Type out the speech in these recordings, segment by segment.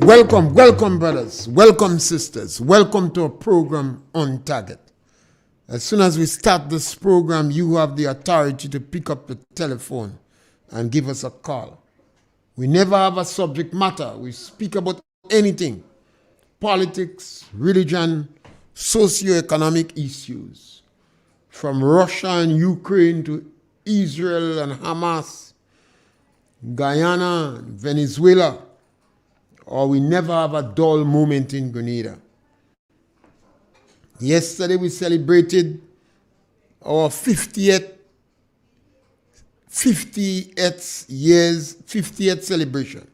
Welcome, brothers. Welcome, sisters. Welcome to a program on target. As soon as we start this program, you have the authority to pick up the telephone and give us a call. We never have a subject matter. We speak about anything. Politics, religion, socioeconomic issues. From Russia and Ukraine to Israel and Hamas, Guyana, Venezuela, or we never have a dull moment in Grenada. Yesterday we celebrated our 50th celebration.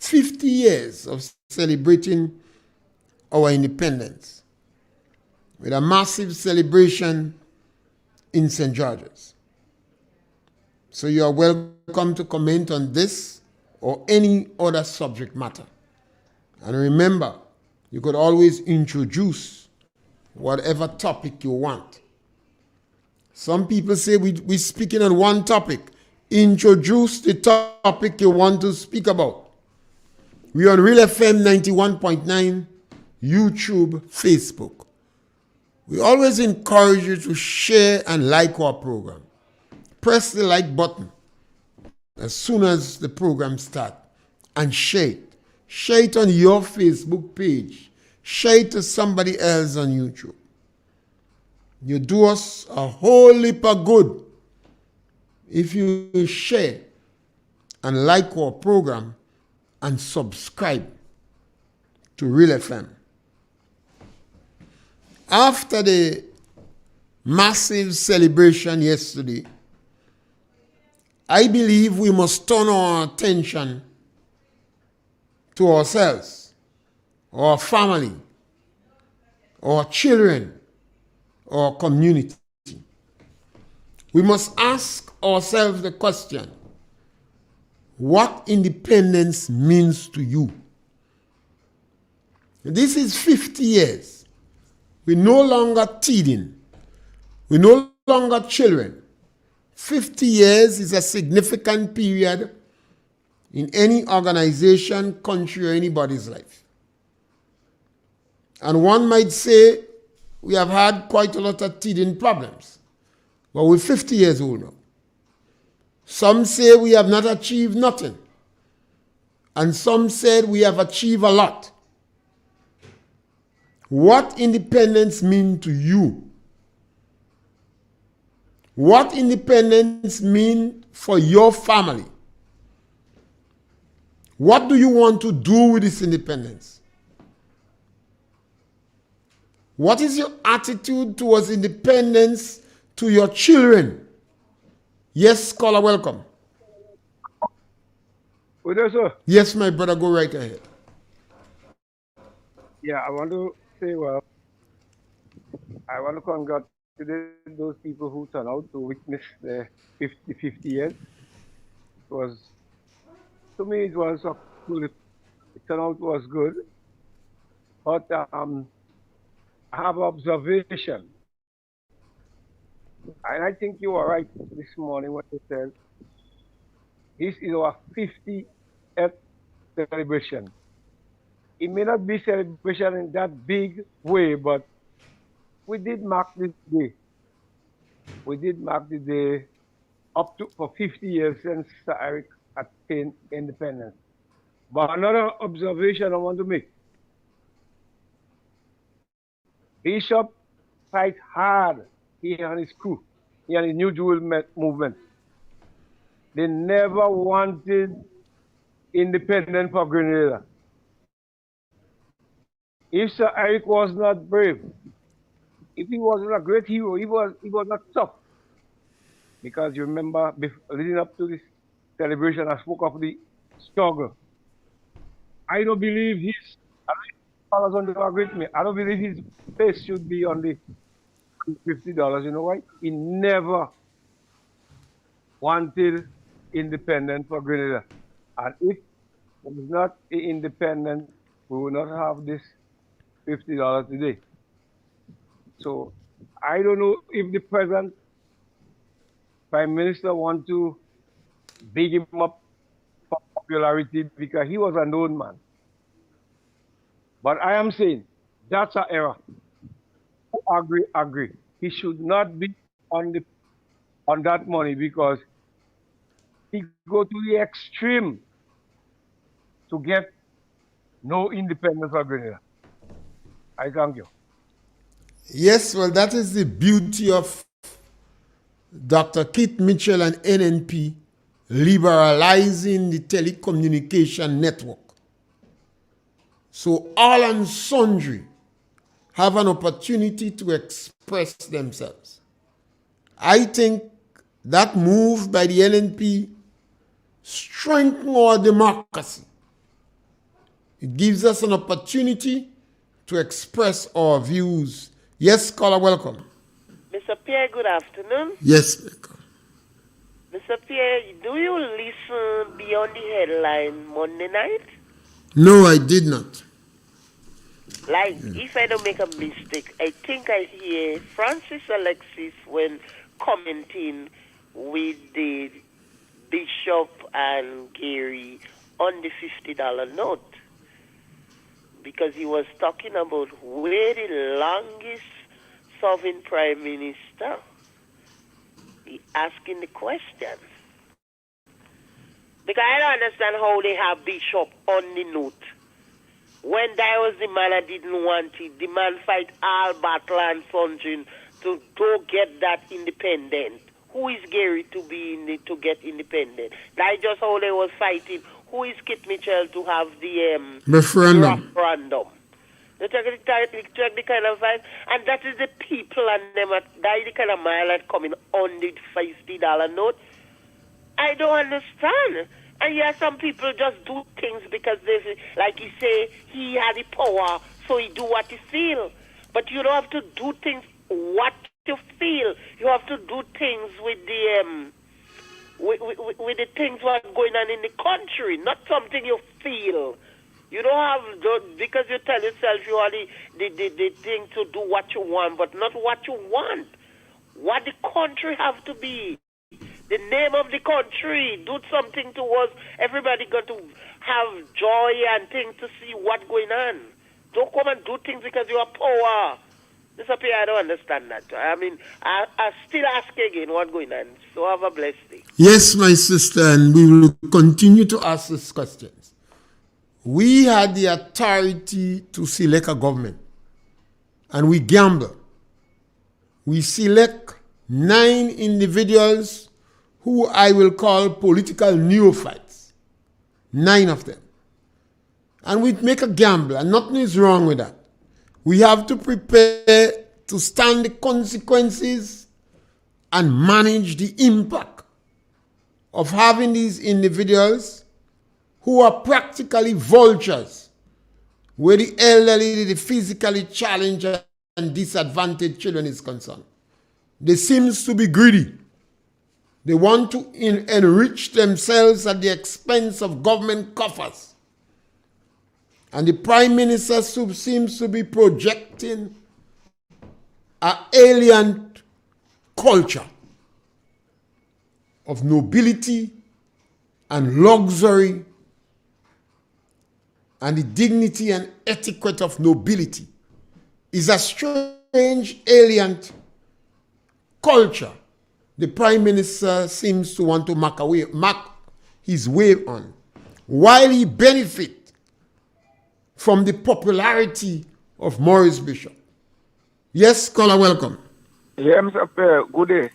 50 years of celebrating our independence with a massive celebration in St. George's. So you are welcome to comment on this or any other subject matter. And remember, you could always introduce whatever topic you want. Some people say we're speaking on one topic. Introduce the topic you want to speak about. We're on RealFM 91.9, YouTube, Facebook. We always encourage you to share and like our program. Press the like button as soon as the program starts and share it. Share it on your Facebook page. Share it to somebody else on YouTube. You do us a whole heap of good if you share and like our program and subscribe to RealFM. After the massive celebration yesterday, I believe we must turn our attention to ourselves, our family, our children, our community. We must ask ourselves the question, what independence means to you? This is 50 years. We're no longer teething. We're no longer children. 50 years is a significant period in any organization, country, or anybody's life. And one might say we have had quite a lot of teething problems. But we're 50 years old now. Some say we have not achieved nothing. And some said we have achieved a lot. What independence mean to you? What independence mean for your family? What do you want to do with this independence? What is your attitude towards independence to your children? Yes, caller, welcome. Good day, sir. Yes, my brother, go right ahead. Yeah, I want to say, I want to congratulate those people who turned out to witness the 50 years. It was, to me, it was a good, the turnout was good. But I have observation. And I think you were right this morning when you said this is our 50th celebration. It may not be celebration in that big way, but we did mark this day. We did mark the day up to for 50 years since Sir Eric attained independence. But another observation I want to make. Bishop fight hard, he and his crew, he and the New Jewel movement. They never wanted independence for Grenada. If Sir Eric was not brave, if he wasn't a great hero, he was not tough. Because you remember, leading up to this celebration, I spoke of the struggle. I don't believe his, fellas don't agree with me, I don't believe his face should be on the $50. You know why? He never wanted independence for Grenada. And if it was not independent, we would not have this $50 today. So I don't know if the present Prime Minister want to big him up for popularity because he was a known man. But I am saying that's an error. Agree. He should not be on that money because he go to the extreme to get no independence for Grenada. I thank you. Yes, well, that is the beauty of Dr. Keith Mitchell and NNP liberalizing the telecommunication network. So all and sundry have an opportunity to express themselves. I think that move by the NNP strengthens our democracy. It gives us an opportunity to express our views. Yes, caller, welcome. Mr. Pierre, good afternoon. Yes. Mr. Pierre, do you listen beyond the headline Monday night? No, I did not. Like, if I don't make a mistake, I think I hear Francis Alexis when commenting with the Bishop and Gary on the $50 note. Because he was talking about where the longest serving prime minister. He asking the question. Because I don't understand how they have Bishop on the note. When that was the man I didn't want it, the man fight all battle and sundering to get that independent. Who is Gary to get independent? That just how they was fighting. Who is Kit Mitchell to have the referendum? They check the kind of vibe, and that is the people and them that the kind of mile that coming on the $50 note. I don't understand. And yeah, some people just do things because they, like he say, he had the power, so he do what he feel. But you don't have to do things what you feel. You have to do things with the with the things what's going on in the country, not something you feel. You don't have because you tell yourself you are the thing to do what you want, but not what you want. What the country have to be. The name of the country, do something towards everybody got to have joy and things to see what's going on. Don't come and do things because you are poor. Mr. Pierre, I don't understand that. I mean, I still ask again what's going on. So have a blessed day. Yes, my sister, and we will continue to ask these questions. We had the authority to select a government, and we gamble. We select 9 individuals who I will call political neophytes. 9 of them. And we make a gamble, and nothing is wrong with that. We have to prepare to stand the consequences and manage the impact of having these individuals who are practically vultures, where the elderly, the physically challenged and disadvantaged children is concerned. They seem to be greedy. They want to enrich themselves at the expense of government coffers. And the Prime Minister seems to be projecting an alien culture of nobility and luxury and the dignity and etiquette of nobility. Is a strange alien culture the Prime Minister seems to want to mark his way on, while he benefits from the popularity of Maurice Bishop. Yes, caller, welcome. Yeah, Mr. Pierre, good day.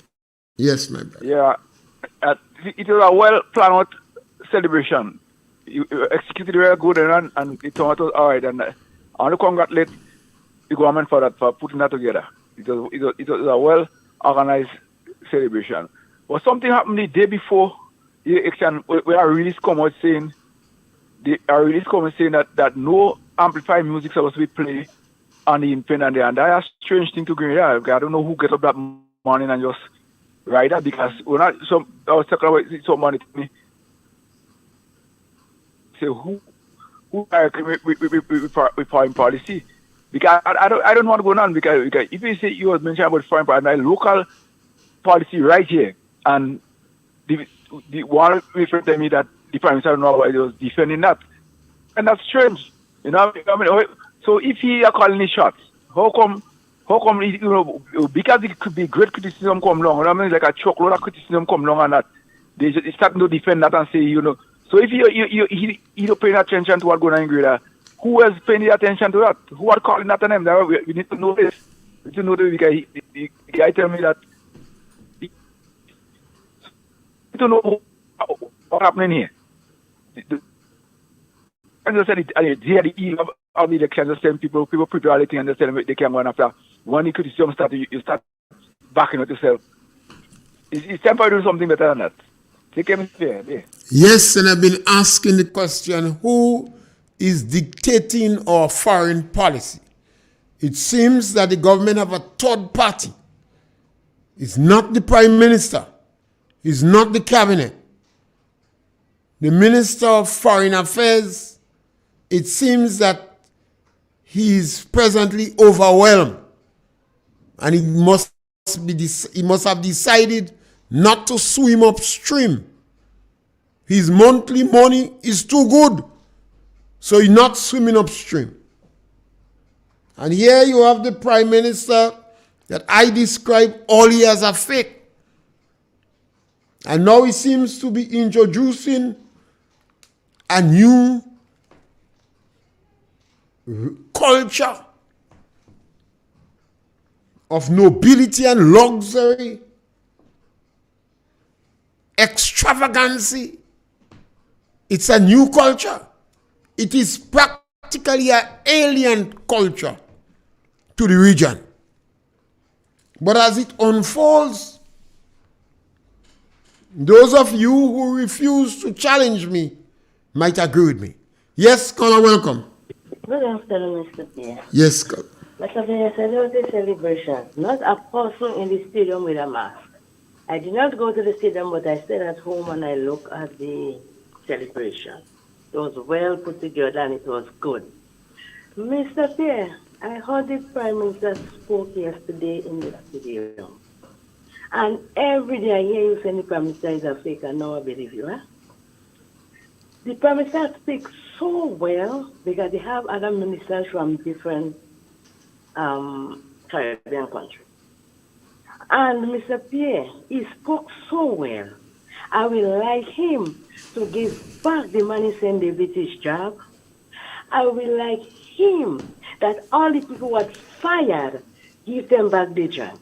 Yes, my brother. Yeah, it was a well-planned out celebration. You executed very good and it turned out all right. And I want to congratulate the government for that, for putting that together. It was a well-organized celebration. But something happened the day before the election where a release come out saying that no amplified music supposed to be played on the independent day. And that's a strange thing to agree with. I don't know who get up that morning and just write that, because I was talking about somebody to me. Say who with foreign policy? Because I don't want to go on, because if you say you was mentioning about foreign policy, my local policy right here, and the one referred to me that the Prime Minister, I don't know why he was defending that, and that's strange. You know, I mean, So if he are calling the shots, how come because it could be great criticism come along, I mean like a chocolate of criticism come along and that they start to defend that and say, so if you don't paying attention to what's going on in Greda, who is paying attention to that? Who are calling that on them? We need to know this. We need to know this because the guy tell me that he need to know what's happening here. And just said the eve of the election, just saying people prepare everything and just tell them they can go on after. When the criticism start, you start backing out yourself. It's time to do something better than that. Take him there. Yes, and I've been asking the question, who is dictating our foreign policy? It seems that the government have a third party. It's not the Prime Minister. It's not the cabinet. The Minister of Foreign Affairs, it seems that he is presently overwhelmed. And he must have decided not to swim upstream. His monthly money is too good, so he's not swimming upstream. And here you have the Prime Minister that I describe only as a fake. And now he seems to be introducing a new culture of nobility and luxury, extravagancy. It's a new culture. It is practically an alien culture to the region. But as it unfolds, those of you who refuse to challenge me might agree with me. Yes, caller, welcome. Good afternoon, Mr. Pierre. Yes, caller. Mr. Pierre, there was a celebration, not a person in the stadium with a mask. I did not go to the stadium, but I stayed at home and I looked at the celebration. It was well put together and it was good. Mr. Pierre, I heard the Prime Minister spoke yesterday in the stadium. And every day I hear you saying the Prime Minister is a fake and now I believe you, huh? The Prime Minister speaks so well because they have other ministers from different Caribbean countries. And Mr. Pierre, he spoke so well. I will like him to give back the money sent the British job. I will like him that all the people who were fired, give them back the job.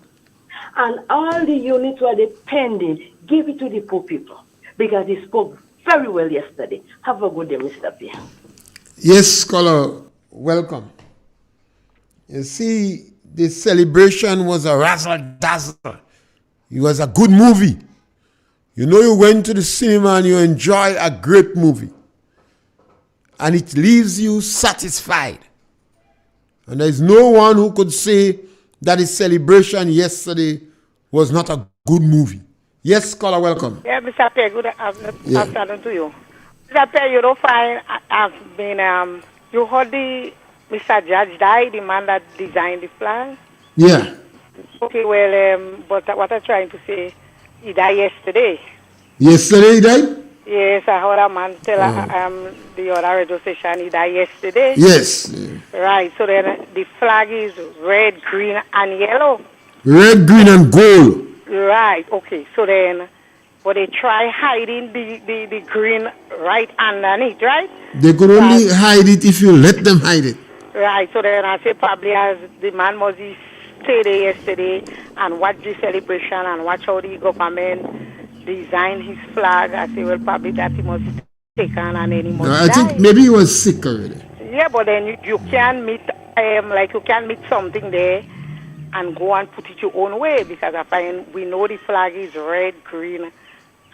And all the units who are depending, give it to the poor people. Because he spoke very well yesterday. Have a good day, Mr. Pierre. Yes, scholar, welcome. You see, the celebration was a razzle-dazzle. It was a good movie. You know, you went to the cinema and you enjoy a great movie. And it leaves you satisfied. And there's no one who could say that the celebration yesterday was not a good movie. Yes, caller, welcome. Yeah, Mr. Pierre, good afternoon to you. Mr. Pierre, you don't find I've been, you heard the Mr. Judge died, the man that designed the flag? Yeah. Okay, well, but what I'm trying to say, he died yesterday. Yesterday he died? Yes, I heard a man tell the other radio station he died yesterday. Yes. Right, so then the flag is red, green, and yellow. Red, green, and gold. Right, okay, so then, but they try hiding the green right underneath, right? They could only hide it if you let them hide it. Right, so then I say probably as the man must stay there yesterday and watch the celebration and watch how the government designed his flag. I say, well, probably that he must take on and then he must I die. think maybe he was sick already. Yeah, but then you can meet, you can meet something there and go and put it your own way because I find we know the flag is red, green,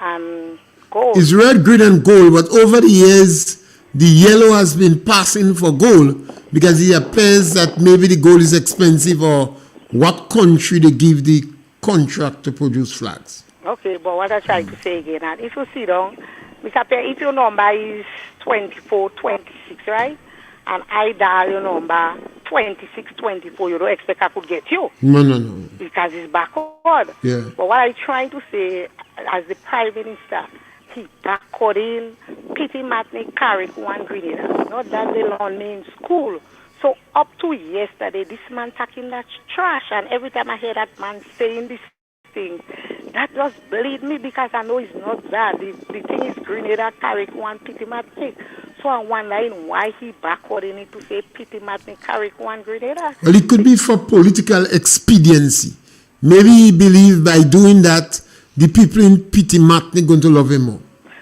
and gold. It's red, green, and gold, but over the years, the yellow has been passing for gold because it appears that maybe the gold is expensive or what country they give the contract to produce flags. Okay, but what I try to say again, and if you see down, Mr. Pierre, if your number is 2426, right? And I dial your number 2624, you don't expect I could get you. No. Because it's backward. Yeah. But what I'm trying to say, as the Prime Minister, he backward in Pity Matney, Carrick, and Grenada. Not that they learn me in school. So up to yesterday, this man talking that trash, and every time I hear that man saying this thing, that just bleed me because I know it's not that. The thing is Grenada, Carrick, one pity Martinique. So I'm wondering why he backward in it to say pity Martinique, Carrick, one Grenada. Well, it could be for political expediency. Maybe he believed by doing that, the people in Pity Martinique going to love him more.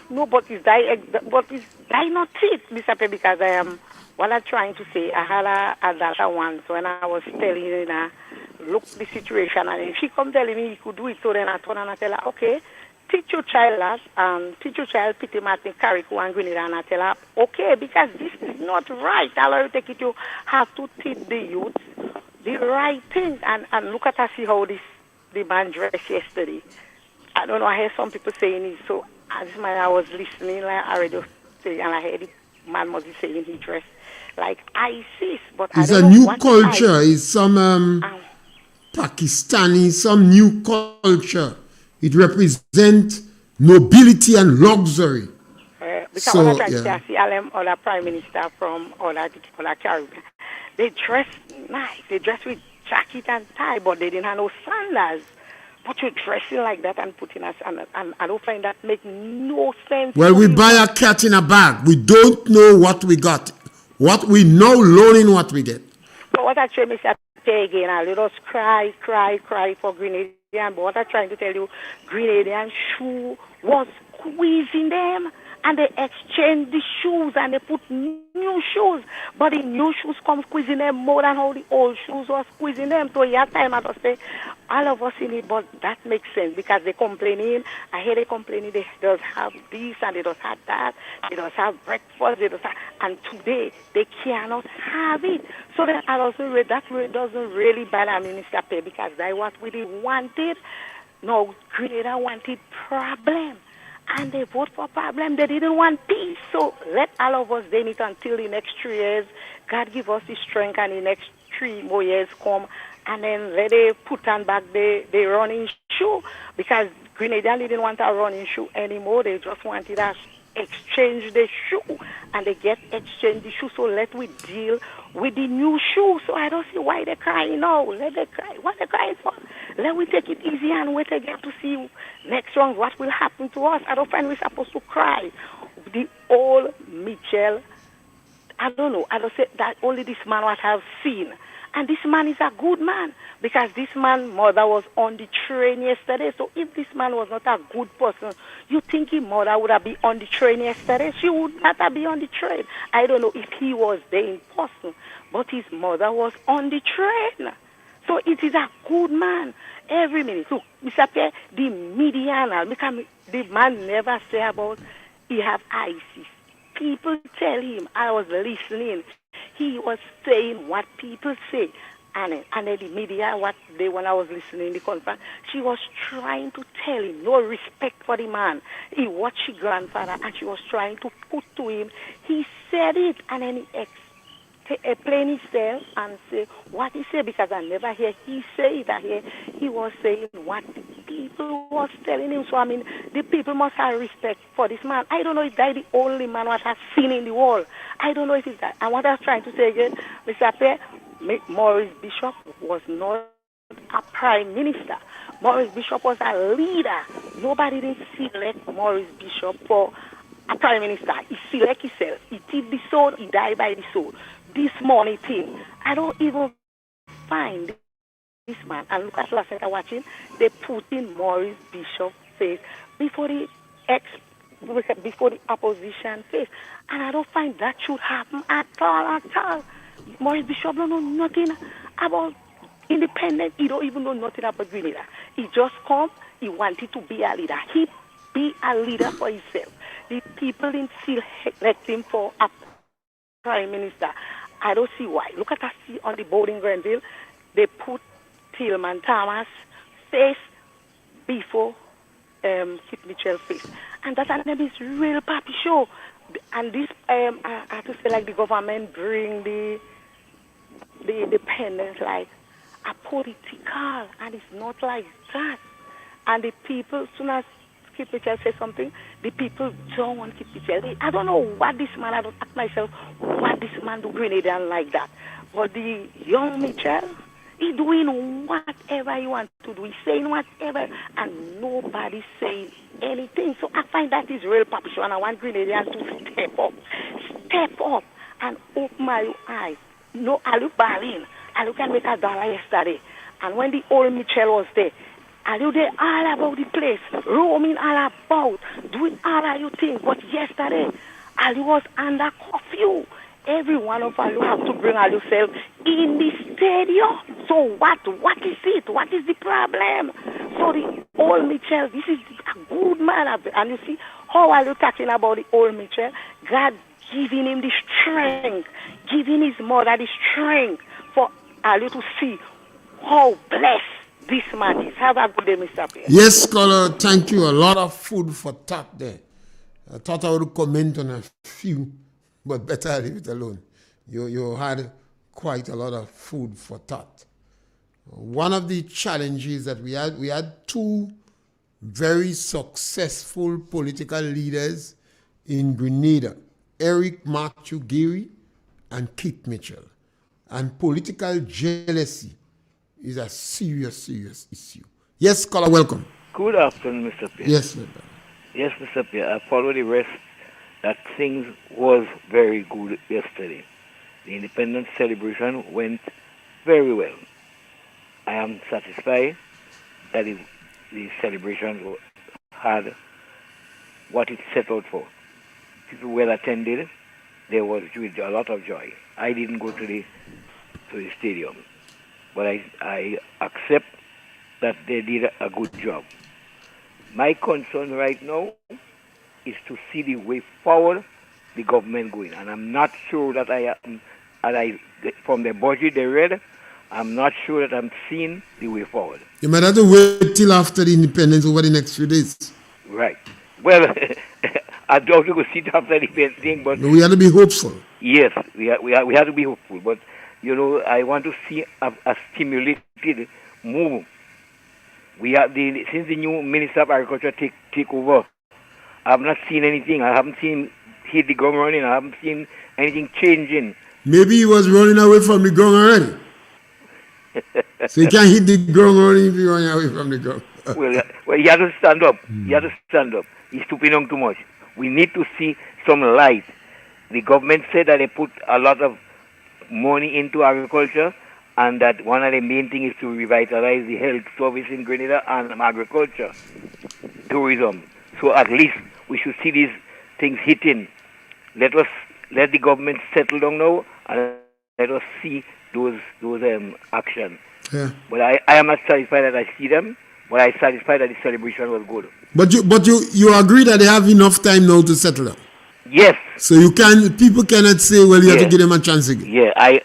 No, but is not it, Mr. P, because I am what I'm trying to say. I had a daughter once when I was telling her, look the situation, and if she come telling me he could do it, so then I turn and I tell her, okay, teach your child that, teach your child Pity Martin Carrick one Grenada, and I tell her, okay, because this is not right. I'll take it. You have to teach the youth the right thing, and look at us, see how the man dressed yesterday. I don't know. I heard some people saying it. So as man, I was listening, like I radio thing, and I heard the man must be saying he dressed like ISIS, but It's I a don't know new what culture. It's some Pakistani, some new culture. It represents nobility and luxury. Because So, all I trying to say, yeah. I see all them other prime minister from other Caribbean. They dress nice. They dress with jacket and tie, but they didn't have no sandals. But you're dressing like that and putting us, and I don't find that make no sense. Well, we buy a cat in a bag. We don't know what we got. What we know, learning what we get. But what I try to say again, I let us cry for Grenadian. But what I'm trying to tell you, Grenadian shoe was squeezing them, and they exchanged the shoes and they put new shoes. But the new shoes come squeezing them more than how the old shoes were squeezing them. So yeah, time I just say, all of us in it, but that makes sense because they complaining. I hear they complaining they just have this and they just have that. They just have breakfast. They just have, and today they cannot have it. So then I also read that doesn't really bother Minister Pay because that's what we wanted. No, Grenada wanted problem. And they vote for problem. They didn't want peace. So let all of us then it until the next 3 years. God give us the strength and the next 3 more years come. And then let they put on back the running shoe. Because Grenadian didn't want a running shoe anymore. They just wanted us exchange the shoe. And they get exchange the shoe. So let we deal with the new shoe. So I don't see why they're crying now. Let them cry. What they're crying for? Let we take it easy and wait again to see next round what will happen to us. I don't find we're supposed to cry. The old Mitchell, I don't know. I don't say that only this man what I've seen. And this man is a good man because this man's mother was on the train yesterday. So if this man was not a good person, you think his mother would have been on the train yesterday? She would not have been on the train. I don't know if he was there in person, but his mother was on the train. So it is a good man. Every minute. Look, Mr. Pierre, the media, because the man never say about he have ISIS. People tell him, I was listening, he was saying what people say. And then the media, when I was listening in the conference, she was trying to tell him, no respect for the man. He watched his grandfather and she was trying to put to him. He said it and then he explain himself and say what he said because I never hear he say it. I hear he was saying what the people was telling him. So I mean the people must have respect for this man. I don't know if that's the only man what has seen in the world. I don't know if it's that. And what I was trying to say again, Mr. Pierre, Maurice Bishop was not a prime minister. Maurice Bishop was a leader. Nobody didn't select Maurice Bishop for a prime minister. He select himself. He did the sword, he died by the sword. This money thing, I don't even find this man. And look at last night I'm watching, they put in Maurice Bishop's face before the opposition face. And I don't find that should happen at all. Maurice Bishop don't know nothing about independence. He don't even know nothing about Grenada. He just come, he wanted to be a leader. He be a leader for himself. The people didn't select him for a prime minister. I don't see why. Look at us on the board in Grenville. They put Tillman Thomas face before Kit Mitchell face. And that name is real papi show. And this, I have to say, like the government bring the independence like a political, and it's not like that. And the people, soon as Kip Mitchell say something, the people don't want Kip Mitchell. I don't know what this man, I don't ask myself what this man do Grenadian like that. But the young Mitchell, he doing whatever he wants to do. He's saying whatever, and nobody's saying anything. So I find that is real popular, and I want Grenadians to step up, and open my eyes. No, I look Berlin. I look and make a dollar yesterday. And when the old Mitchell was there, I look there all about the place, roaming all about, doing all of your things. But yesterday, Ali was under curfew. Every one of us have to bring yourself in the stadium. So what is it? What is the problem? So the old Mitchell, this is a good man. And you see how are you talking about the old Mitchell? God giving him the strength, giving his mother the strength for Ali to see how blessed this man is. Have a good day, Mr. Pierre. Yes, scholar, thank you. A lot of food for thought there. I thought I would comment on a few, but better I leave it alone. You had quite a lot of food for thought. One of the challenges that we had two very successful political leaders in Grenada, Eric Matthew Geary and Kip Mitchell. And political jealousy is a serious issue. Yes, caller, welcome. Good afternoon, Mr. Pierre. Yes, sir. Yes, Mr. Pierre. I follow the rest that things was very good yesterday. The independence celebration went very well. I am satisfied that the celebration had what it set out for. People well attended. There was a lot of joy. I didn't go to the stadium, but I accept that they did a good job. My concern right now is to see the way forward the government going, and I'm not sure that from the budget they read, I'm not sure that I'm seeing the way forward. You might have to wait till after the independence over the next few days. Right. Well, I doubt we will see it after the thing, but we have to be hopeful. Yes, we have to be hopeful. But I want to see a stimulated move. We have since the new Minister of Agriculture take over. I have not seen anything. I haven't seen hit the ground running. I haven't seen anything changing. Maybe he was running away from the ground already. So he can't hit the ground running if he's running away from the ground. well, he has to stand up. He has to stand up. He's stooping on too much. We need to see some light. The government said that they put a lot of money into agriculture, and that one of the main things is to revitalize the health service in Grenada and agriculture, tourism. So at least we should see these things hitting. Let the government settle down now, and let us see those actions. Yeah. But I am not satisfied that I see them, but I'm satisfied that the celebration was good. But you agree that they have enough time now to settle down? Yes. So people cannot say, well, you have to give them a chance again. Yeah,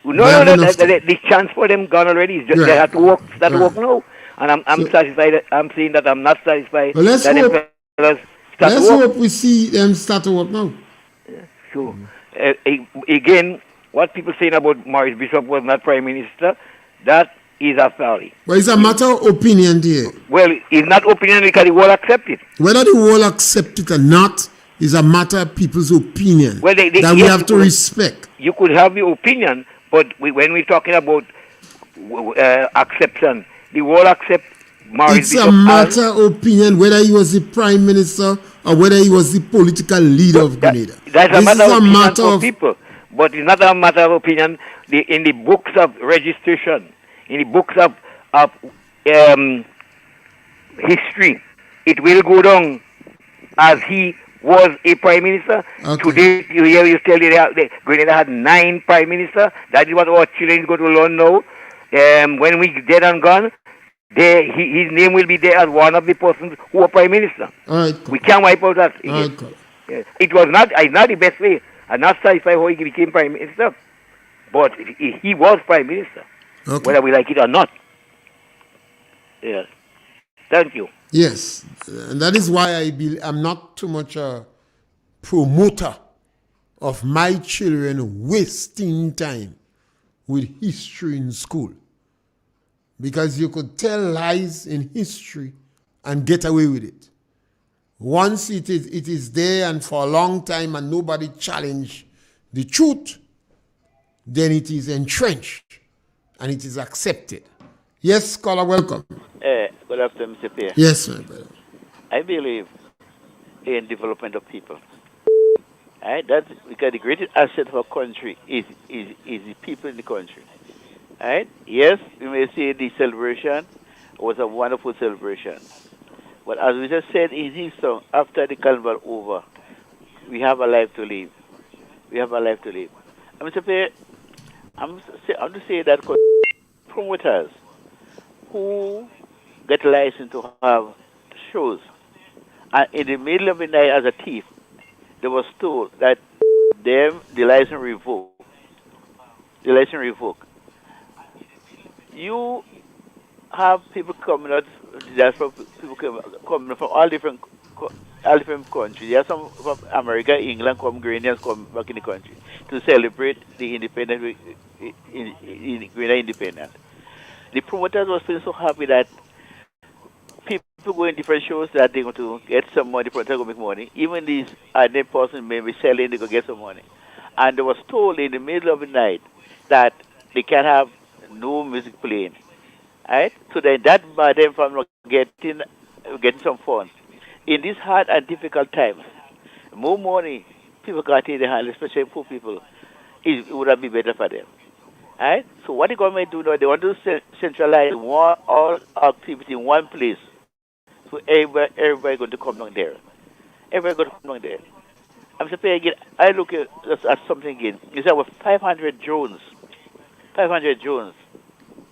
the chance for them gone already. It's just they have to work. Work now, and I'm satisfied. I'm saying that I'm not satisfied. Well, let's hope we see them start to work now. Yeah, so again, what people saying about Maurice Bishop was not Prime Minister, that is a folly. Well, it's a matter of opinion here. Well, it's not opinion because the world accept it. Whether the world accept it or not is a matter of people's opinion that we have to respect. You could have the opinion, but when we're talking about acceptance, the world accept Maurice Bishop. It's a matter of opinion whether he was the Prime Minister or whether he was the political leader of Grenada. That's a matter of people. But it's not a matter of opinion. In the books of registration, in the books of history, it will go down as he was a Prime Minister. Okay. Today, you tell you Grenada had 9 Prime Ministers. That is what our children go to learn now. When we dead and gone, his name will be there as one of the persons who were Prime Minister. All right, cool. We can't wipe out that. All right, cool. It was not the best way. I'm not satisfied how he became Prime Minister, but he was Prime Minister, whether we like it or not. Yes. Thank you. Yes, and that is why I'm not too much a promoter of my children wasting time with history in school. Because you could tell lies in history and get away with it. Once it is there and for a long time and nobody challenge the truth, then it is entrenched and it is accepted. Yes, scholar, welcome. Good afternoon, Mr. Pierre. Yes, my brother. I believe in development of people. Right? That's because the greatest asset of a country is the people in the country. Right? Yes, we may say the celebration was a wonderful celebration. But as we just said in his song, after the carnival over, we have a life to live. We have a life to live. And Mr. Pierre, I'm to say that promoters who get licensed to have shows, and in the middle of the night as a thief, they was told that the license revoked. The license revoked. You have people coming out. There's people coming from all different countries. There are some from America, England, come Grenadians come back in the country to celebrate the independence, in Grenada independence. The promoters was feeling so happy that people go in different shows that they're going to get some money, promoters going to make money. Even these ordinary person may be selling, they go get some money. And they was told in the middle of the night that they can have no music playing. Right? So then that by them from not getting some funds. In these hard and difficult times, more money people got in the hand, especially poor people, it would have been better for them. Right? So what the government do now, they want to centralize all activity in one place. So everybody going to come down there. Everybody going to come down there. I'm saying again, I look at something again. It's about 500 drones. 500 drones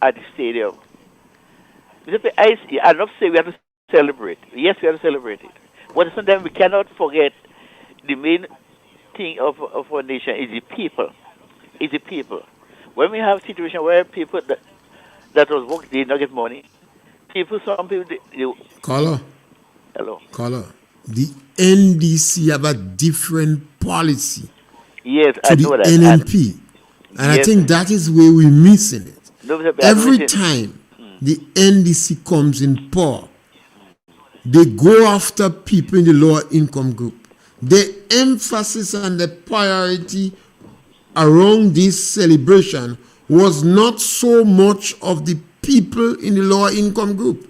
at the stadium. I'm not saying we have to celebrate. Yes, we have to celebrate it. But sometimes we cannot forget the main thing of our nation is the people. It's the people. When we have a situation where people that was working, they did not get money. Some people, Caller. Hello. Caller. The NDC have a different policy yes, to I the know that. NNP. And yes. I think that is where we're missing it. No, Every time the NDC comes in power, they go after people in the lower income group. The emphasis and the priority around this celebration was not so much of the people in the lower income group.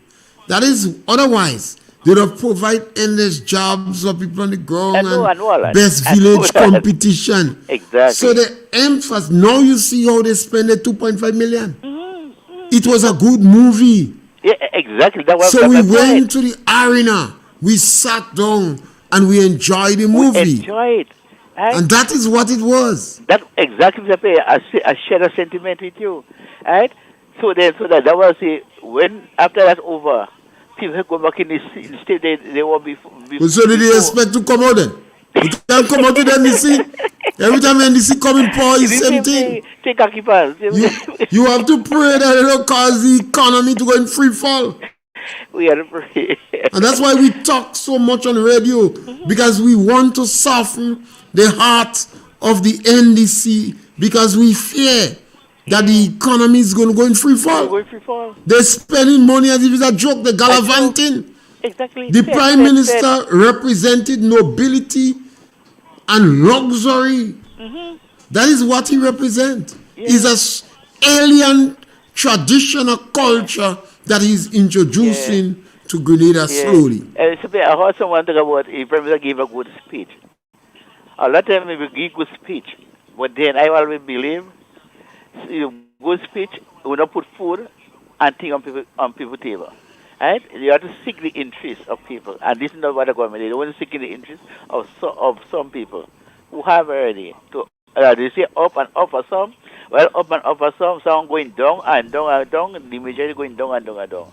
That is, otherwise, they would have provided endless jobs for people on the ground and best village competition. Exactly. So the emphasis, now you see how they spend the 2.5 million. It was a good movie. Yeah, exactly. So we went to the arena, we sat down, and we enjoyed the movie. We enjoyed. Right? And that is what it was. That exactly, I share a sentiment with you. Right? So that was it. When after that over, people go back in the state, they won't be. So did they expect to come out then? You can't come out with NDC. Every time NDC come in power, it's the same thing. You have to pray that it don't cause the economy to go in free fall. We have to pray. And that's why we talk so much on radio, because we want to soften the heart of the NDC, because we fear that the economy is going to go in free fall. They're spending money as if it's a joke. They're gallivanting. Exactly. The Prime Minister represented nobility and luxury. That is what he represents. It's an alien traditional culture that he's introducing to Grenada slowly. I heard someone talk about if Prime Minister gave a good speech. A lot of time we give good speech, but then I always believe good speech will not put food and things on people's table. Right? You have to seek the interest of people, and this is not what the government is. They want to seek the interest of some people who have already. They say up and up for some. Well, up and up for some going down and down and down, the majority going down and down and down.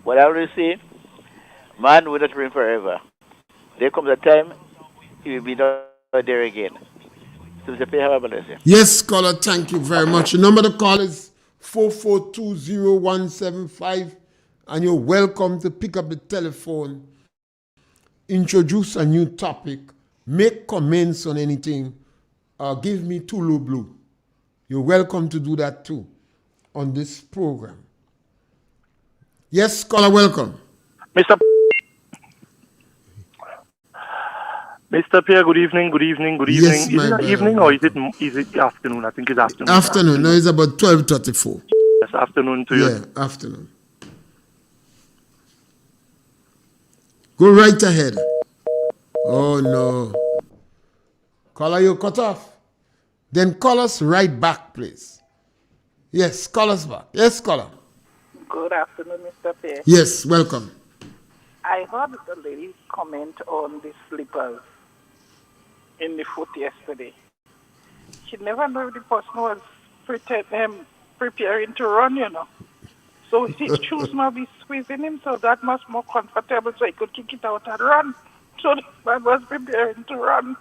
But I always say, man will not reign forever. There comes a time he will be not there again. So Mr. Pierre, have a blessing. Yes, caller, thank you very much. The number to call is 4420175, and you're welcome to pick up the telephone, introduce a new topic, make comments on anything, give me Tulu Blue. You're welcome to do that too on this program. Yes, caller, welcome. Mr. Mr. Pierre, good evening, good evening, good evening. Yes, Is my it brother. evening or is it afternoon? I think it's afternoon. Afternoon. No, it's about 12:34. Yes, afternoon to you. Yeah, afternoon. Go right ahead. Oh no. Caller, you cut off. Then call us right back, please. Yes, call us back. Yes, caller. Good afternoon, Mr. Pierre. Yes, welcome. I heard the lady comment on the slippers in the foot yesterday. She never knew the person was preparing to run, you know. So his shoes must be squeezing him, so that must more comfortable, so he could kick it out and run. So the man was preparing to run.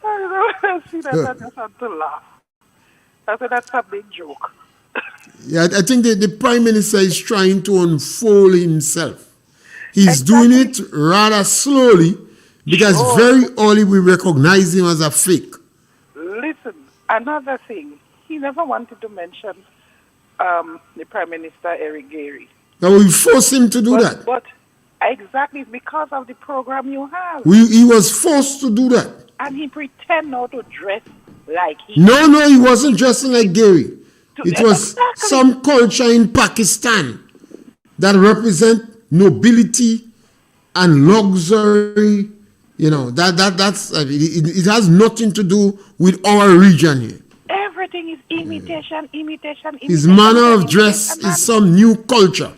I see that, I just had to laugh. I said, that's a big joke. Yeah, I think the Prime Minister is trying to unfold himself. He's doing it rather slowly because very early we recognize him as a fake. Listen, another thing, he never wanted to mention the Prime Minister, Eric Gary. Now we force him to do that. But exactly because of the program you have. He was forced to do that. And he pretend not to dress like he... No, he wasn't dressing like Gary. It was some culture in Pakistan that represent nobility and luxury. You know, that's it has nothing to do with our region here. Everything is imitation. His manner of dress is some new culture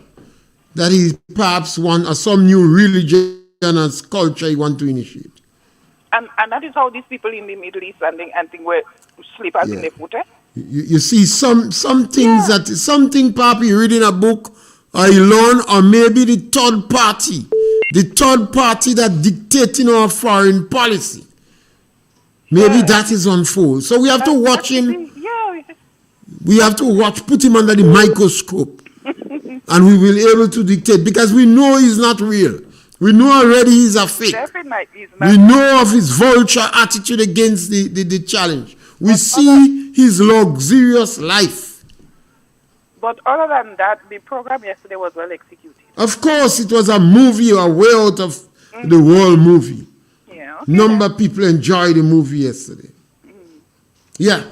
that he perhaps want, or some new religion and culture he want to initiate. And that is how these people in the Middle East and think wear slippers in their foot. You see some things that something Papi read in a book or he learn, or maybe the third party that dictating our foreign policy. Maybe that is unfold. So we have to watch him. We have to put him under the microscope, and we will be able to dictate because we know he's not real. We know already he's a fake. We know of his vulture attitude against the challenge. We see his luxurious life. But other than that, the program yesterday was well executed. Of course, it was a movie, a way out of the world movie. Yeah. Number of people enjoyed the movie yesterday. Yeah.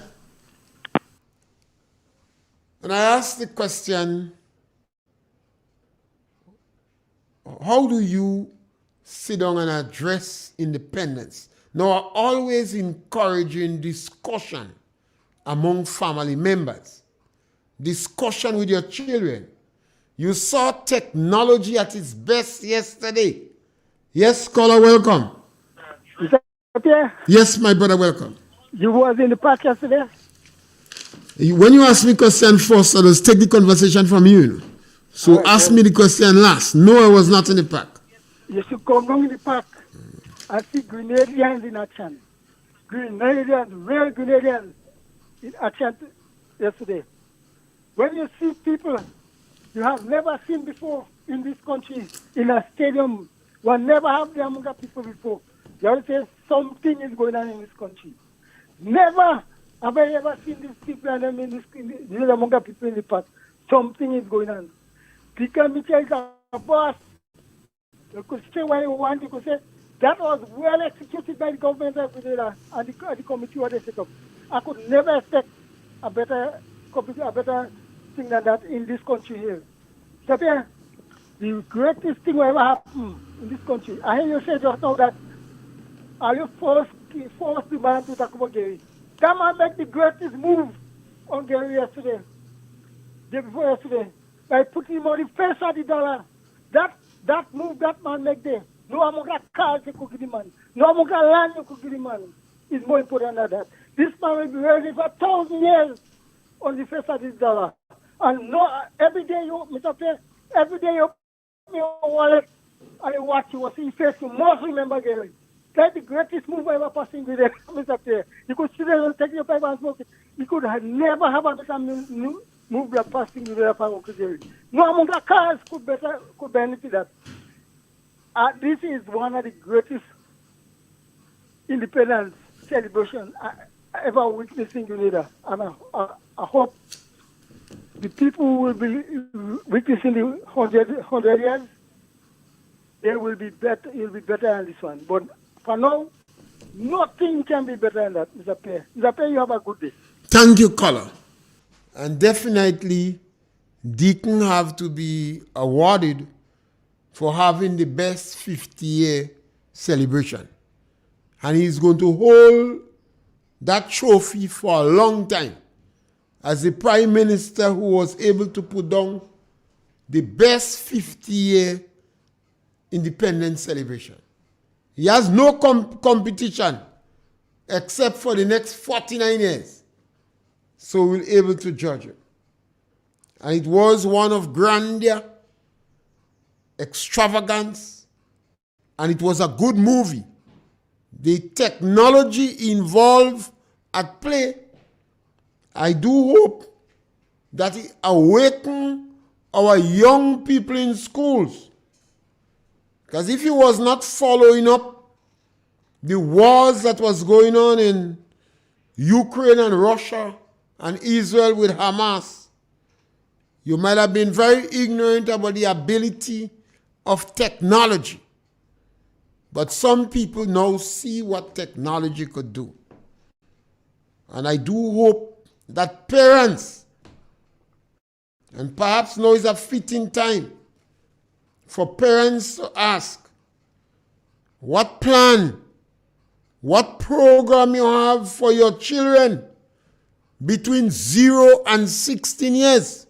And I asked the question, how do you sit down and address independence? Now, I'm always encouraging discussion among family members, discussion with your children. You saw technology at its best yesterday. Yes, caller, welcome. Pierre? Yes, my brother, welcome. You was in the park yesterday? When you ask me question first, I just take the conversation from you. So ask me the question last. No, I was not in the park. You should come down in the park and see Grenadians in action. Real Grenadians in action yesterday. When you see people you have never seen before in this country, in a stadium, one never have the amount of people before. You have to say something is going on in this country. Never have I ever seen these people and them in this amount of people in the park. Something is going on. Because Mitchell is a boss. You could say what you want. You could say that was well executed by the government of Grenada and the committee what they set up. I could never expect a better thing than that in this country here. So, Pierre, the greatest thing will ever happen in this country. I hear you say just now that are you forced the man to talk about Gary? That man make the greatest move on Gary yesterday. Day before yesterday. By putting him on the face of the dollar. That move that man make there. No amount of cars you could give the man. No amount of land you could give the man. Is more important than that. This man will be ready for 1,000 years on the face of this dollar. And no, every day you, Mr. Pierre, every day you open your wallet and you watch you see face, you must remember Gary. That's the greatest move ever passing with Mr. Pierre. You could sit there and take your pipe and smoke it. You could never have a better move that passing with the Gary. No amount of cars could benefit that. This is one of the greatest independence celebration I ever witnessed in Grenada. And I hope the people who will be witnessing the 100 years, they will be better. It will be better than this one. But For now, nothing can be better than that, Mr. Pierre. Mr. Pierre, you have a good day. Thank you, caller. And definitely, Deacon have to be awarded for having the best 50-year celebration. And he's going to hold that trophy for a long time as the Prime Minister who was able to put down the best 50-year independence celebration. He has no competition except for the next 49 years. So we'll be able to judge it. And it was one of grandeur, extravagance, and it was a good movie. The technology involved at play, I do hope that it awaken our young people in schools. Because if he was not following up the wars that was going on in Ukraine and Russia and Israel with Hamas, you might have been very ignorant about the ability of technology. But some people now see what technology could do. And I do hope that parents, and perhaps now is a fitting time for parents to ask, what plan, what program you have for your children between 0 and 16 years.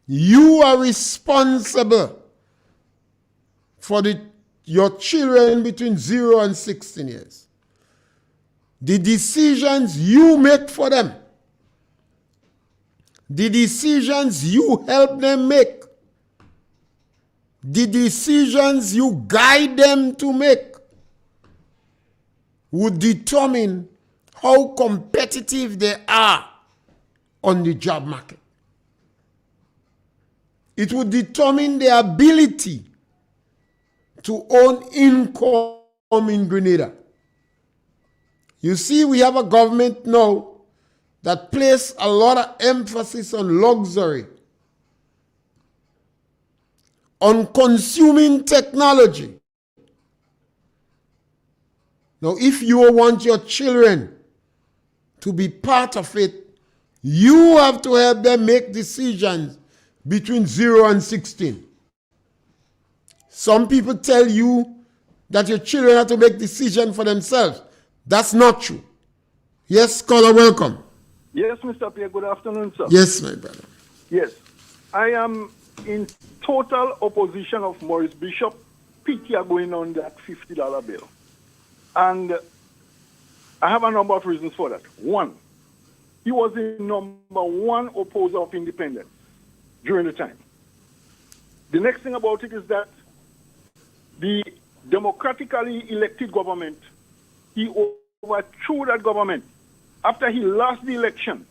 You are responsible for your children between 0 and 16 years. The decisions you make for them, the decisions you help them make, the decisions you guide them to make would determine how competitive they are on the job market. It would determine their ability to own income in Grenada. You see, we have a government now that places a lot of emphasis on luxury, on consuming technology. Now, if you want your children to be part of it, you have to help them make decisions between 0 and 16. Some people tell you that your children have to make decisions for themselves. That's not true. Yes, caller, welcome. Yes, Mr. Pierre, good afternoon, sir. Yes, my brother. Yes, I am in total opposition of Maurice Bishop PTR going on that $50 bill. And I have a number of reasons for that. One, he was the number one opposer of independence during the time. The next thing about it is that the democratically elected government, he overthrew that government. After he lost the election,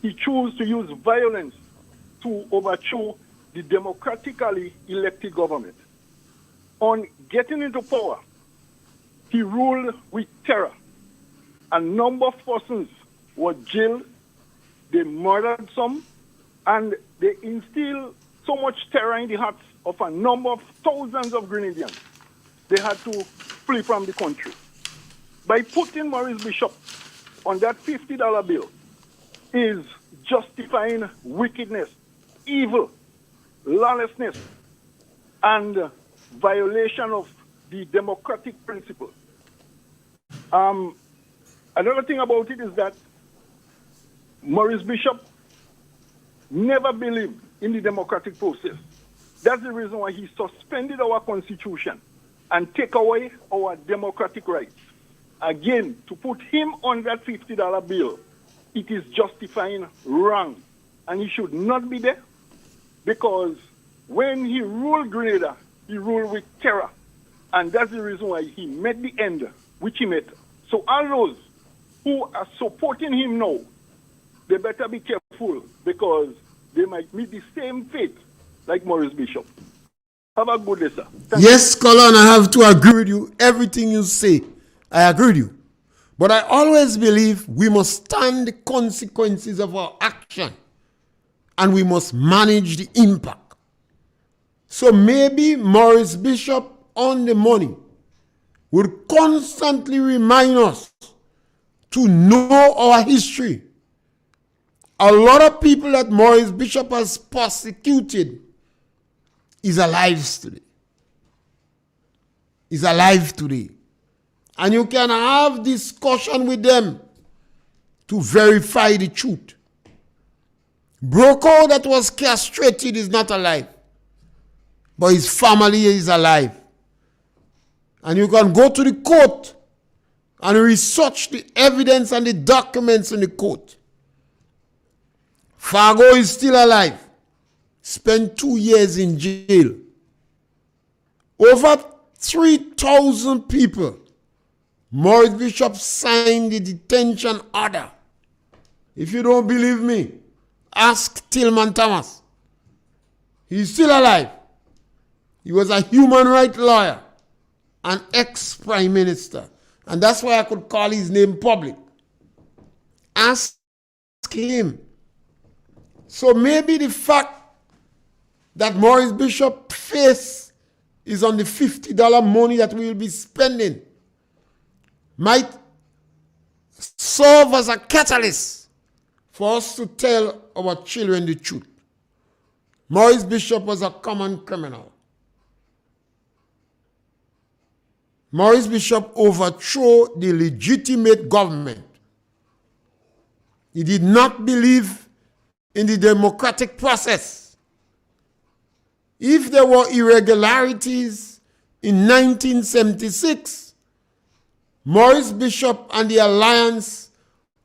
he chose to use violence to overthrow the democratically elected government. On getting into power, he ruled with terror. A number of persons were jailed, they murdered some, and they instilled so much terror in the hearts of a number of thousands of Grenadians. They had to flee from the country. By putting Maurice Bishop on that $50 bill is justifying wickedness, evil, lawlessness, and violation of the democratic principle. Another thing about it is that Maurice Bishop never believed in the democratic process. That's the reason why he suspended our constitution and take away our democratic rights. Again, to put him on that $50 bill, it is justifying wrong. And he should not be there, because when he ruled Grenada, he ruled with terror. And that's the reason why he met the end which he met. So all those who are supporting him now, they better be careful, because they might meet the same fate like Maurice Bishop. Have a good day, sir. Yes, caller, and I have to agree with you. Everything you say, I agree with you. But I always believe we must stand the consequences of our action, and we must manage the impact. So maybe Maurice Bishop on the money would constantly remind us to know our history. A lot of people that Maurice Bishop has persecuted is alive today. Is alive today. And you can have discussion with them to verify the truth. Brokaw that was castrated is not alive. But his family is alive. And you can go to the court and research the evidence and the documents in the court. Fargo is still alive. Spent 2 years in jail. Over 3,000 people. Maurice Bishop signed the detention order. If you don't believe me, ask Tillman Thomas. He's still alive. He was a human rights lawyer, an ex-prime minister. And that's why I could call his name public. Ask him. So maybe the fact that Maurice Bishop's face is on the $50 money that we will be spending might serve as a catalyst for us to tell our children the truth. Maurice Bishop was a common criminal. Maurice Bishop overthrew the legitimate government. He did not believe in the democratic process. If there were irregularities in 1976, Maurice Bishop and the alliance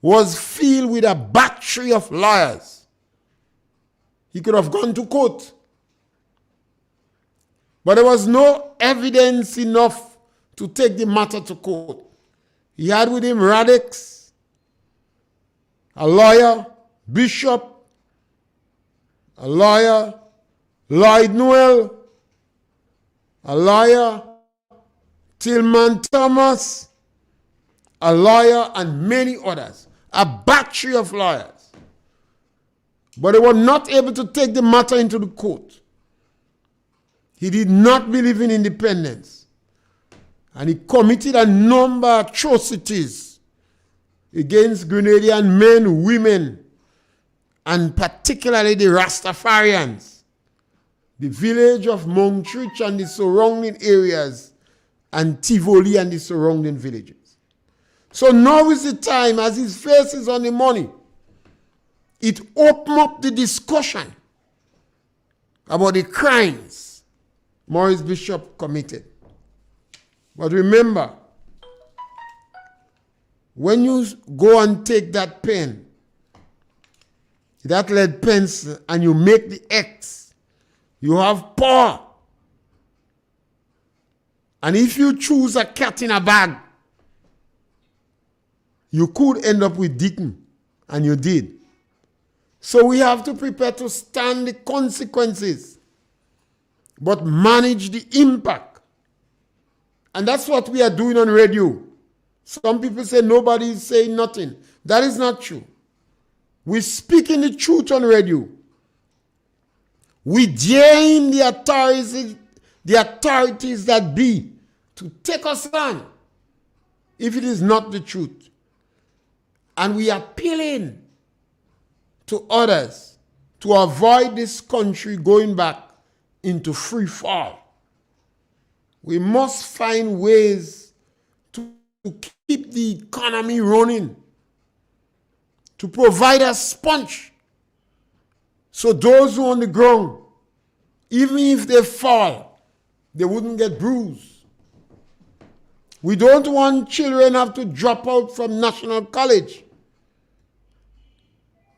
was filled with a battery of lawyers. He could have gone to court. But there was no evidence enough to take the matter to court. He had with him Radix, a lawyer, Bishop, a lawyer, Lloyd Noel, a lawyer, Tillman Thomas, a lawyer, and many others. A battery of lawyers. But they were not able to take the matter into the court. He did not believe in independence. And he committed a number of atrocities against Grenadian men, women, and particularly the Rastafarians. The village of Montreach and the surrounding areas, and Tivoli and the surrounding villages. So now is the time, as his face is on the money, it opened up the discussion about the crimes Maurice Bishop committed. But remember, when you go and take that pen, that lead pencil, and you make the X, you have power. And if you choose a cat in a bag, you could end up with Deaton, and you did. So we have to prepare to stand the consequences, but manage the impact. And that's what we are doing on radio. Some people say nobody is saying nothing. That is not true. We're speaking the truth on radio. We daring the authorities that be to take us on if it is not the truth. And we are appealing to others to avoid this country going back into free fall. We must find ways to keep the economy running, to provide a sponge so those who are on the ground, even if they fall, they wouldn't get bruised. We don't want children have to drop out from National College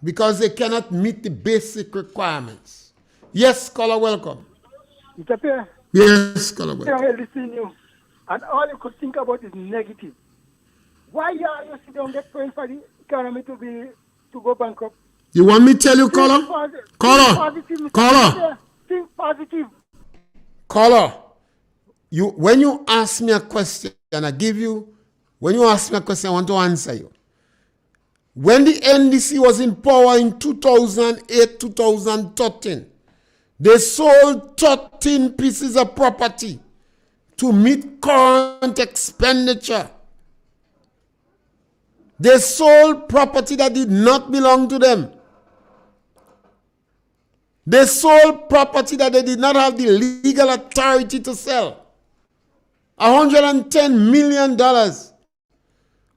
because they cannot meet the basic requirements. Yes, caller, welcome. Mr. Pierre. Yes, caller, welcome. I listen to you, and all you could think about is negative. Why are you sit down get praying for the economy to go bankrupt? You want me to tell you, caller? Caller. Think positive. Caller, when you ask me a question, and I give you, when you ask me a question, I want to answer you. When the NDC was in power in 2008, 2013, they sold 13 pieces of property to meet current expenditure. They sold property that did not belong to them. They sold property that they did not have the legal authority to sell. $110 million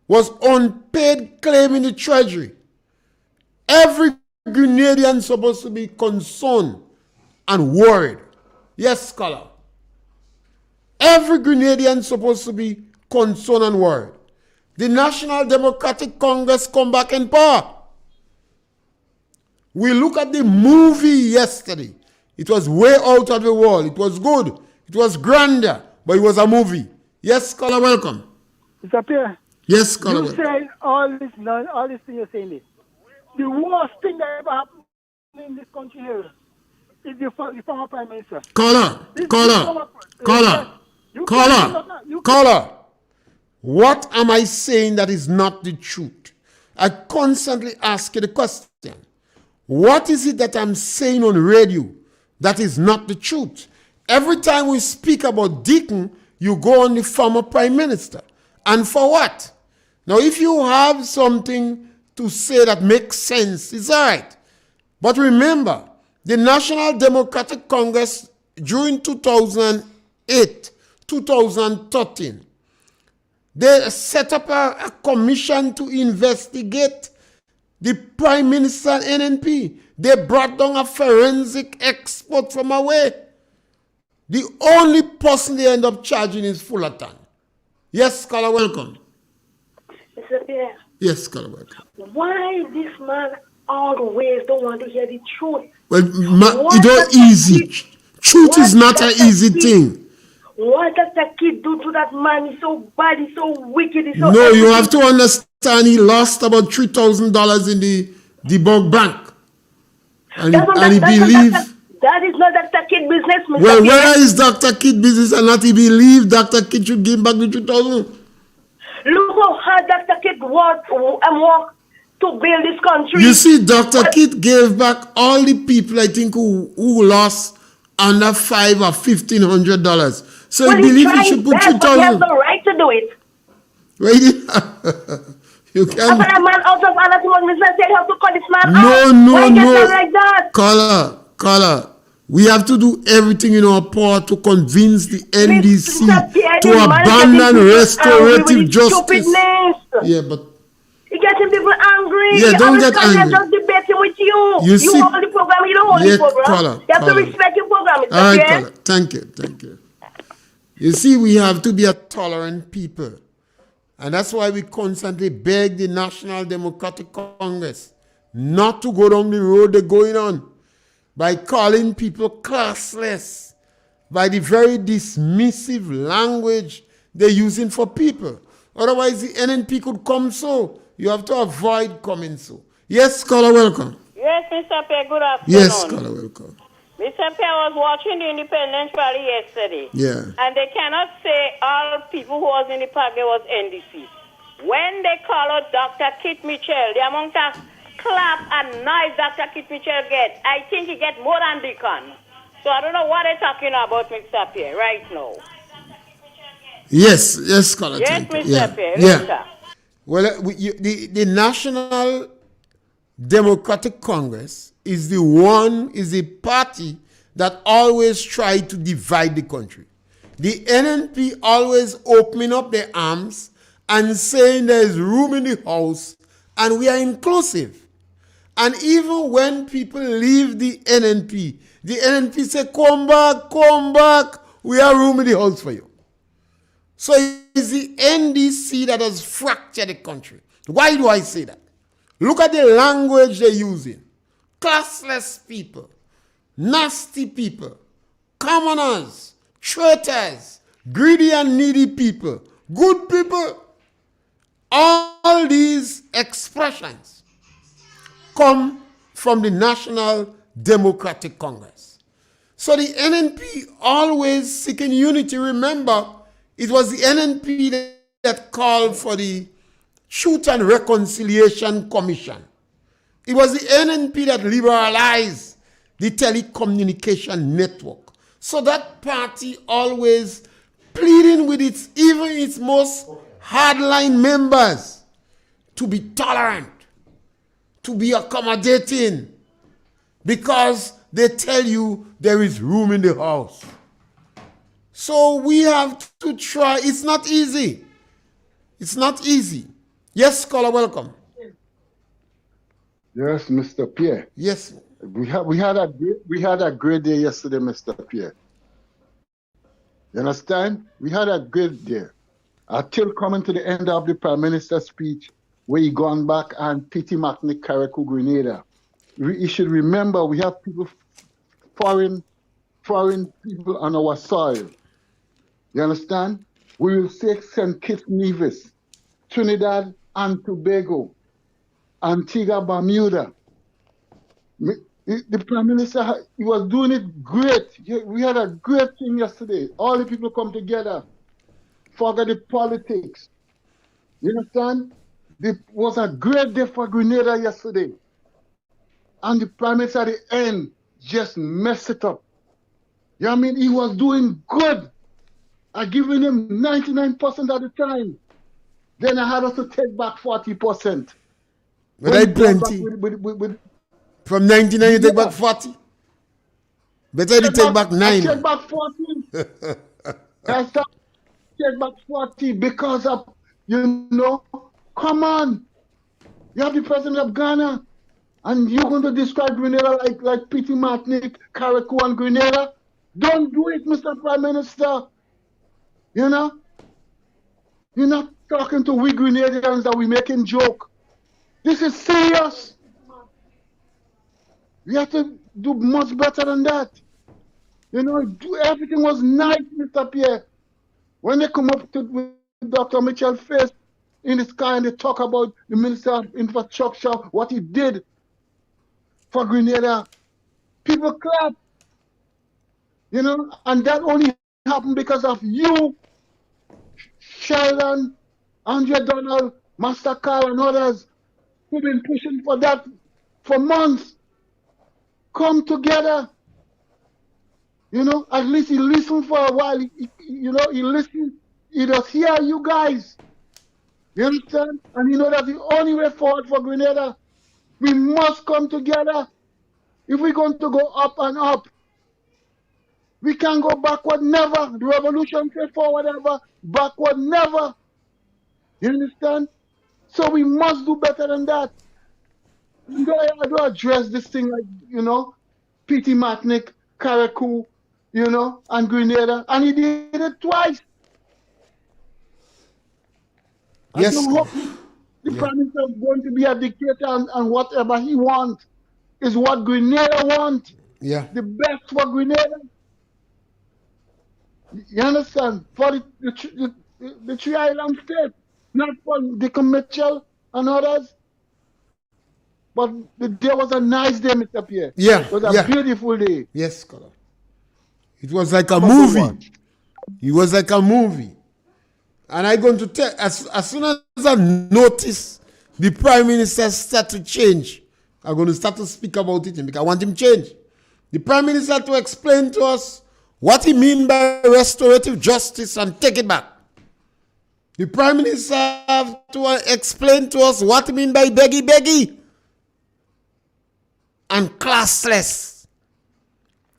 was unpaid claim in the treasury. Every Grenadian supposed to be concerned and worried. Yes, scholar. Every Grenadian supposed to be concerned and worried. The National Democratic Congress come back in power. We look at the movie yesterday. It was way out of the world. It was good. It was grander, but it was a movie. Yes, scholar, welcome. Mr. Pierre. Yes, scholar. You say all this thing you're saying this. The worst thing that ever happened in this country here is the former Prime Minister. Caller. What am I saying that is not the truth? I constantly ask you the question. What is it that I'm saying on radio that is not the truth? Every time we speak about Deacon, you go on the former Prime Minister. And for what? Now, if you have something to say that makes sense, it's all right. But remember, the National Democratic Congress during 2008, 2013, they set up a commission to investigate the Prime Minister and NNP. They brought down a forensic expert from away. The only person they end up charging is Fullerton. Yes, scholar, welcome. Mr. Pierre. Yes, scholar, welcome. Why this man always don't want to hear the truth? Well, it's not easy. Truth is not an easy thing. What does that kid do to that man? He's so bad, he's so wicked, he's so... No, you have to understand he lost about $3,000 in the Bug Bank. And he believes... That is not Dr. Kid business, Mr. Well, Pierre. whether it's Dr. Kid business or not, he believes Dr. Kid should give back the 3,000. Look how hard Dr. Kid worked to build this country. You see, Dr. Kid gave back all the people, I think, who lost under $500 or $1,500. So he believes he should put 3,000. He has the right to do it. Right? You can't. After that man out of honor to business, they have to call this man No, out. no, Why no. get like that? Caller. We have to do everything in our power to convince the NDC to abandon restorative justice. Yeah, but You're getting people angry. Yeah, don't get angry. Just debating with you. You see, hold the program, you don't hold the program. Caller, you have to respect your program, Mr. All right, Pierre. caller. Thank you. You see, we have to be a tolerant people. And that's why we constantly beg the National Democratic Congress not to go down the road they're going on by calling people classless, by the very dismissive language they're using for people. Otherwise, the NNP could come so. You have to avoid coming so. Yes, caller, welcome. Yes, Mr. Pierre, good afternoon. Yes, caller, welcome. Mr. Pierre was watching the Independence Rally yesterday. Yeah. And they cannot say all people who was in the park, there was NDC. When they call out Dr. Kit Mitchell, the amount of clap and noise Dr. Kit Mitchell get, I think he get more than Deacon. So I don't know what they're talking about, Mr. Pierre, right now. Yes, caller. Yes, Mr. Pierre. Yeah. Well, the National Democratic Congress is the party that always tried to divide the country. The NNP always opening up their arms and saying there's room in the house and we are inclusive. And even when people leave the NNP say, come back, we have room in the house for you. So it's the NDC that has fractured the country. Why do I say that? Look at the language they're using. Classless people, nasty people, commoners, traitors, greedy and needy people, good people. All these expressions come from the National Democratic Congress. So the NNP always seeking unity. Remember, it was the NNP that called for the Truth and Reconciliation Commission. It was the NNP that liberalized the telecommunication network. So that party always pleading with even its most hardline members to be tolerant, to be accommodating, because they tell you there is room in the house. So we have to try. It's not easy. It's not easy. Yes, caller, welcome. Yes, Mr. Pierre. Yes. We had a great day yesterday, Mr. Pierre. You understand? We had a great day. Until coming to the end of the Prime Minister's speech, where he gone back and Pity Macnic Karaku Grenada. You should remember we have people, foreign people on our soil. You understand? We will say St. Kitts Nevis, Trinidad and Tobago, Antigua, Bermuda. The Prime Minister, he was doing it great. We had a great thing yesterday. All the people come together, forget the politics. You understand? It was a great day for Grenada yesterday. And the Prime Minister at the end just messed it up. You know what I mean? He was doing good. I given him 99% of the time. Then I had us to take back 40%. But I plenty. From 99 you take back 40? Better you take back 9. I take back 40. I take back 40 because of, come on. You have the president of Ghana and you're going to describe Grenada like Pity Martinique, Carriacou and Grenada? Don't do it, Mr. Prime Minister. You know? You're not talking to we Grenadians that we making joke. This is serious. We have to do much better than that. Everything was nice, Mr. Pierre. When they come up with Dr. Mitchell face in the sky and they talk about the Minister of Infrastructure, what he did for Grenada, people clap. And that only happened because of you, Sheldon, Andre Donald, Master Carl, and others who've been pushing for that for months. Come together. At least he listened for a while. He listened. He does hear you guys. You understand? And that's the only way forward for Grenada. We must come together. If we're going to go up and up, we can't go backward, never. The revolution say forward ever, backward never. You understand? So we must do better than that. I don't address this thing like, Pity Martinique, Carriacou, and Grenada. And he did it twice. Yes. I don't hope the Prime Minister is going to be a dictator and whatever he wants is what Grenada wants. Yeah. The best for Grenada. You understand? For the three island states, not for Dick Mitchell and others. But the day was a nice day, Mr. Pierre. Yeah. It was a beautiful day. Yes, Colonel. It was like a movie. It was like a movie. And I'm going to tell, as soon as I notice the Prime Minister start to change, I'm going to start to speak about it because I want him to change. The Prime Minister to explain to us what he means by restorative justice and take it back. The Prime Minister have to explain to us what he means by beggy and classless.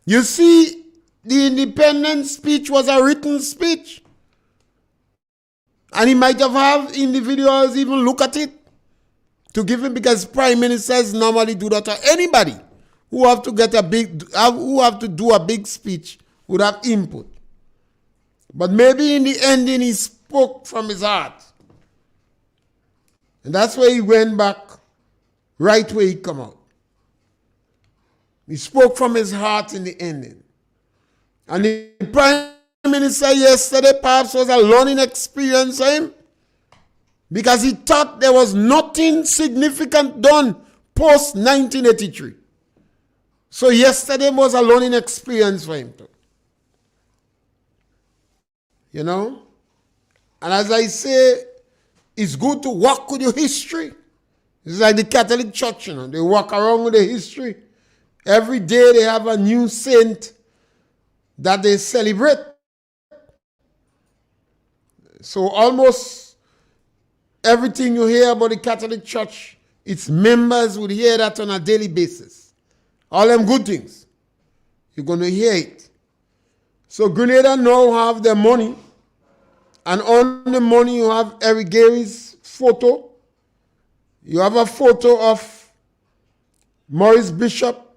You see, the independence speech was a written speech. And he might have individuals even look at it to give him, because prime ministers normally do that to anybody who have to do a big speech would have input. But maybe in the ending he spoke from his heart. And that's where he went back right where he come out. He spoke from his heart in the ending. And the Prime Minister yesterday perhaps was a learning experience for him, because he thought there was nothing significant done post 1983. So yesterday was a learning experience for him too. And as I say, it's good to walk with your history. It's like the Catholic Church, they walk around with the history. Every day they have a new saint that they celebrate. So almost everything you hear about the Catholic Church, its members would hear that on a daily basis. All them good things. You're going to hear it. So Grenada now have the money, and on the money you have Eric Gary's photo. You have a photo of Maurice Bishop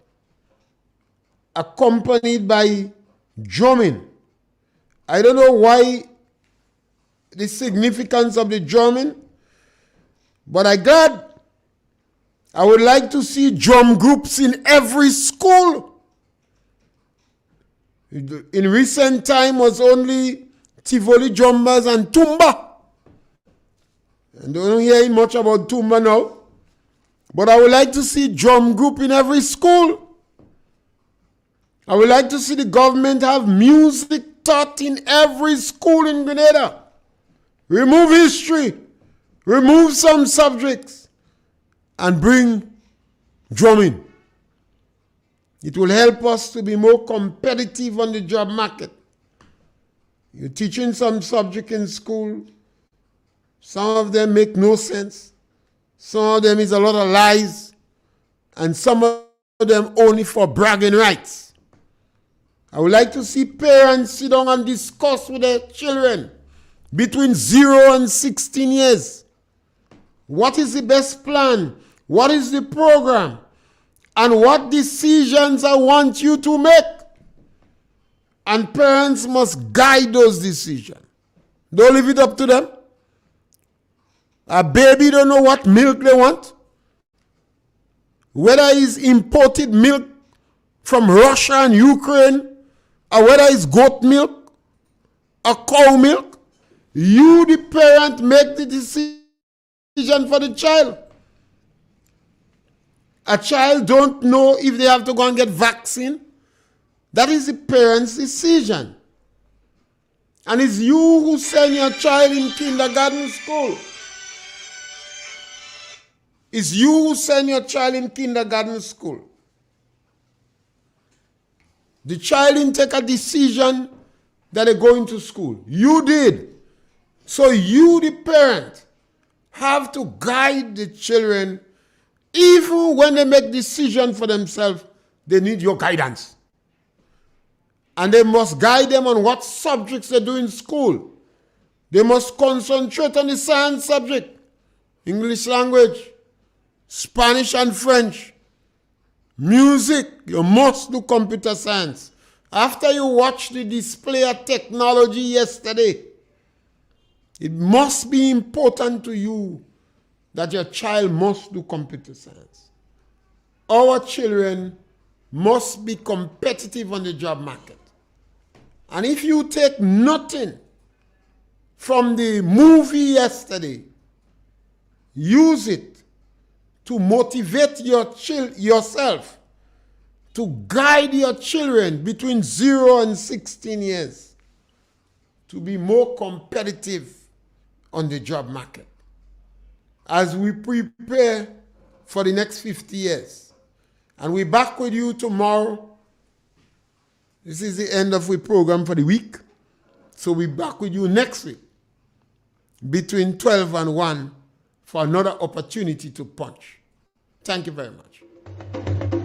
accompanied by drumming. I don't know why the significance of the drumming, but I would like to see drum groups in every school. In recent time was only Tivoli drummers and Tumba. And don't hear much about Tumba now. But I would like to see drum group in every school. I would like to see the government have music taught in every school in Grenada. Remove history, remove some subjects, and bring drumming. It will help us to be more competitive on the job market. You're teaching some subject in school. Some of them make no sense. Some of them is a lot of lies. And some of them only for bragging rights. I would like to see parents sit down and discuss with their children between 0 and 16 years. What is the best plan? What is the program? And what decisions I want you to make? And parents must guide those decisions. Don't leave it up to them. A baby don't know what milk they want. Whether it's imported milk from Russia and Ukraine, or whether it's goat milk or cow milk, you, the parent, make the decision for the child. A child don't know if they have to go and get vaccine. That is the parent's decision. And it's you who send your child in kindergarten school. It's you who send your child in kindergarten school. The child didn't take a decision that they're going to school. You did. So you, the parent, have to guide the children. Even when they make decisions for themselves, they need your guidance. And they must guide them on what subjects they do in school. They must concentrate on the science subject, English language, Spanish and French, music. You must do computer science. After you watch the display of technology yesterday, it must be important to you that your child must do computer science. Our children must be competitive on the job market. And if you take nothing from the movie yesterday, use it to motivate yourself, to guide your children between 0 and 16 years to be more competitive on the job market. As we prepare for the next 50 years. And we're back with you tomorrow. This is the end of the program for the week. So we're back with you next week between 12 and 1 for another opportunity to punch. Thank you very much.